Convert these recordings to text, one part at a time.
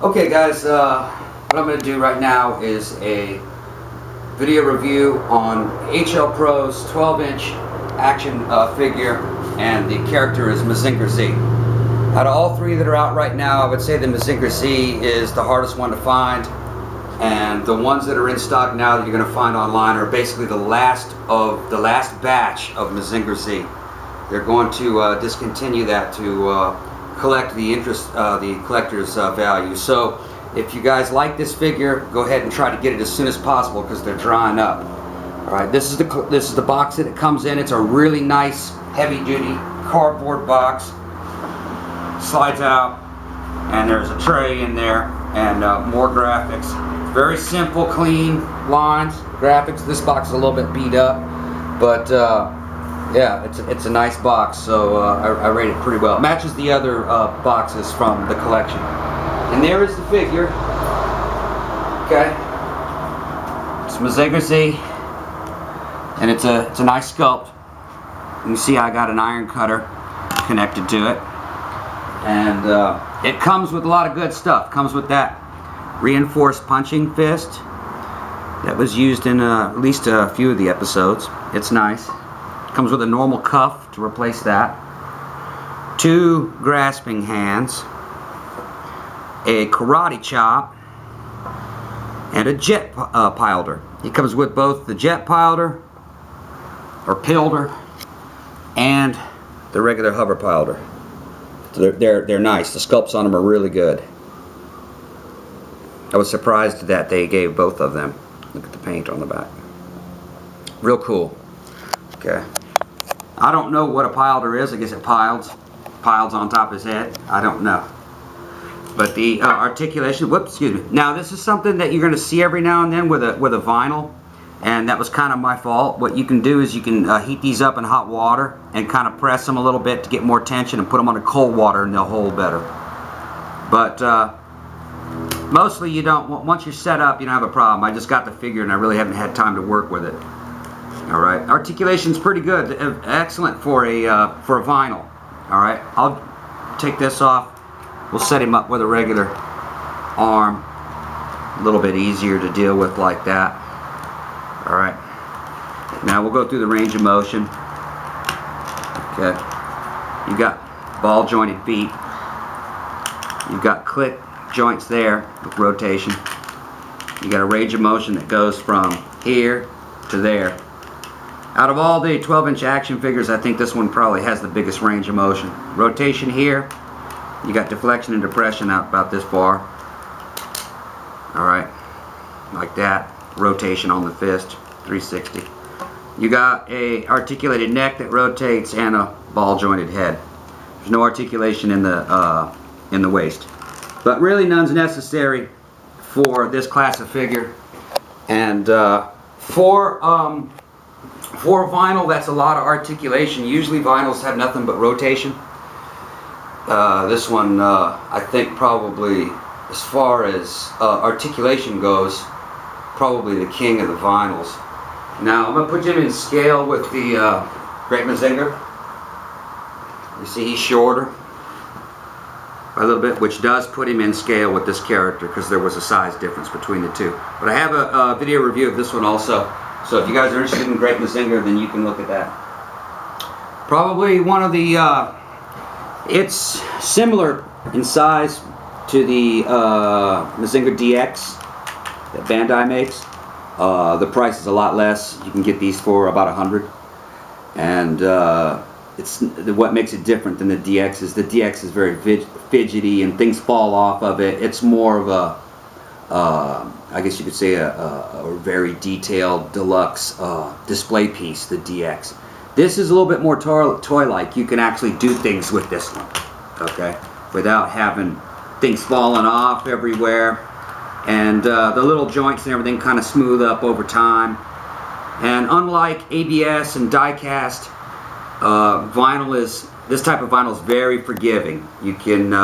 Okay guys, what I'm going to do right now is a video review on HLPRO's 12-inch action figure, and the character is Mazinger Z. Out of all three that are out right now, I would say the Mazinger Z is the hardest one to find, and the ones that are in stock now that you're going to find online are basically the last batch of Mazinger Z. They're going to discontinue that to collect the collector's value. So if you guys like this figure, go ahead and try to get it as soon as possible because they're drying up. All right, this is the box that it comes in. It's a really nice heavy-duty cardboard box. Slides out, and there's a tray in there, and more graphics. Very simple, clean lines, graphics. This box is a little bit beat up, but yeah, it's a nice box, so I rate it pretty well. It matches the other boxes from the collection. And there is the figure. Okay, it's Mazinger Z, and it's a nice sculpt. You can see I got an iron cutter connected to it, and it comes with a lot of good stuff. Comes with that reinforced punching fist that was used in at least a few of the episodes. It's nice. Comes with a normal cuff to replace that. 2 grasping hands, a karate chop, and a jet pilder. It comes with both the jet pilder or pilder and the regular hover pilder. So they're nice. The sculpts on them are really good. I was surprised that they gave both of them. Look at the paint on the back. Real cool. Okay. I don't know what a pilder is. I guess it piles on top of his head. I don't know. But the articulation, whoops, excuse me. Now this is something that you're going to see every now and then with a vinyl, and that was kind of my fault. What you can do is you can heat these up in hot water and kind of press them a little bit to get more tension, and put them under cold water and they'll hold better. But mostly you don't. Once you're set up, you don't have a problem. I just got the figure and I really haven't had time to work with it. Alright, articulation's pretty good, excellent for a vinyl. Alright, I'll take this off. We'll set him up with a regular arm. A little bit easier to deal with like that. Alright, now we'll go through the range of motion. Okay, you've got ball jointed feet. You've got click joints there with rotation. You got a range of motion that goes from here to there. Out of all the 12-inch action figures, I think this one probably has the biggest range of motion. Rotation here, you got deflection and depression out about this far. Alright, like that. Rotation on the fist, 360. You got a articulated neck that rotates and a ball jointed head. There's no articulation in the waist. But really none's necessary for this class of figure. And for vinyl, that's a lot of articulation. Usually vinyls have nothing but rotation. This one, I think probably, as far as articulation goes, probably the king of the vinyls. Now, I'm going to put him in scale with the Great Mazinger. You see he's shorter by a little bit, which does put him in scale with this character because there was a size difference between the two. But I have a video review of this one also. So if you guys are interested in Great Mazinger, then you can look at that. Probably one of the, it's similar in size to the Mazinger DX that Bandai makes. The price is a lot less. You can get these for about $100. And what makes it different than the DX is very fidgety and things fall off of it. It's more of a I guess you could say a very detailed deluxe display piece, the DX. This is a little bit more toy-like. You can actually do things with this one, okay, without having things falling off everywhere. And the little joints and everything kind of smooth up over time. And unlike ABS and die-cast, this type of vinyl is very forgiving. You can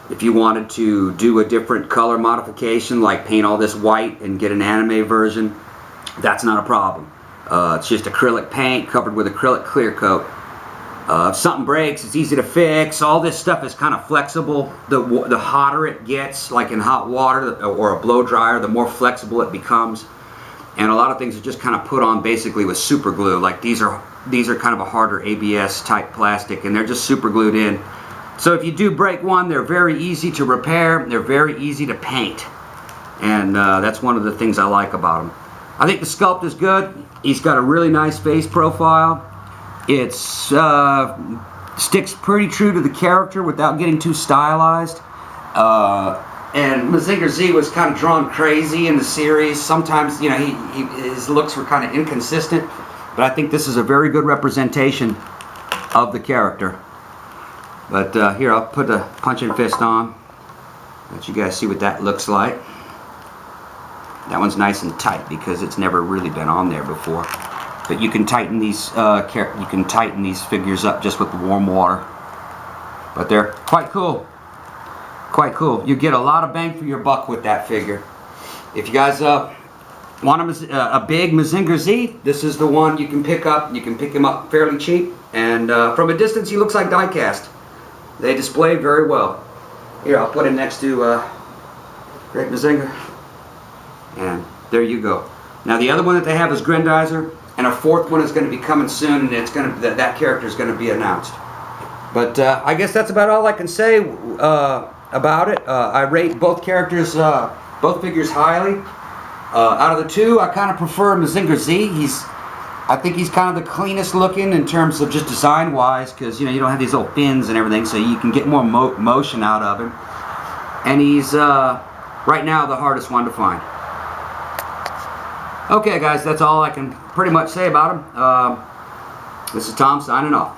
if you wanted to do a different color modification, like paint all this white and get an anime version, that's not a problem. It's just acrylic paint covered with acrylic clear coat. If something breaks, it's easy to fix. All this stuff is kind of flexible. The hotter it gets, like in hot water or a blow dryer, the more flexible it becomes. And a lot of things are just kind of put on basically with super glue. Like these are kind of a harder ABS type plastic, and they're just super glued in. So if you do break one, they're very easy to repair. They're very easy to paint. And that's one of the things I like about them. I think the sculpt is good. He's got a really nice face profile. It sticks pretty true to the character without getting too stylized. And Mazinger Z was kind of drawn crazy in the series. Sometimes, you know, his looks were kind of inconsistent. But I think this is a very good representation of the character. But here, I'll put the punching fist on. Let you guys see what that looks like. That one's nice and tight because it's never really been on there before. But you can tighten these figures up just with the warm water. But they're quite cool. Quite cool. You get a lot of bang for your buck with that figure. If you guys want a big Mazinger Z, this is the one you can pick up. You can pick him up fairly cheap. And from a distance, he looks like die-cast. They display very well. Here, I'll put him next to Great Mazinger. And there you go. Now the other one that they have is Grendizer. And a fourth one is going to be coming soon, and it's going to that character is going to be announced. But I guess that's about all I can say about it. I rate both characters, both figures highly. Out of the two, I kind of prefer Mazinger Z. I think he's kind of the cleanest looking in terms of just design-wise, because you know you don't have these little fins and everything, so you can get more motion out of him. And he's right now the hardest one to find. Okay guys, that's all I can pretty much say about him. This is Tom signing off.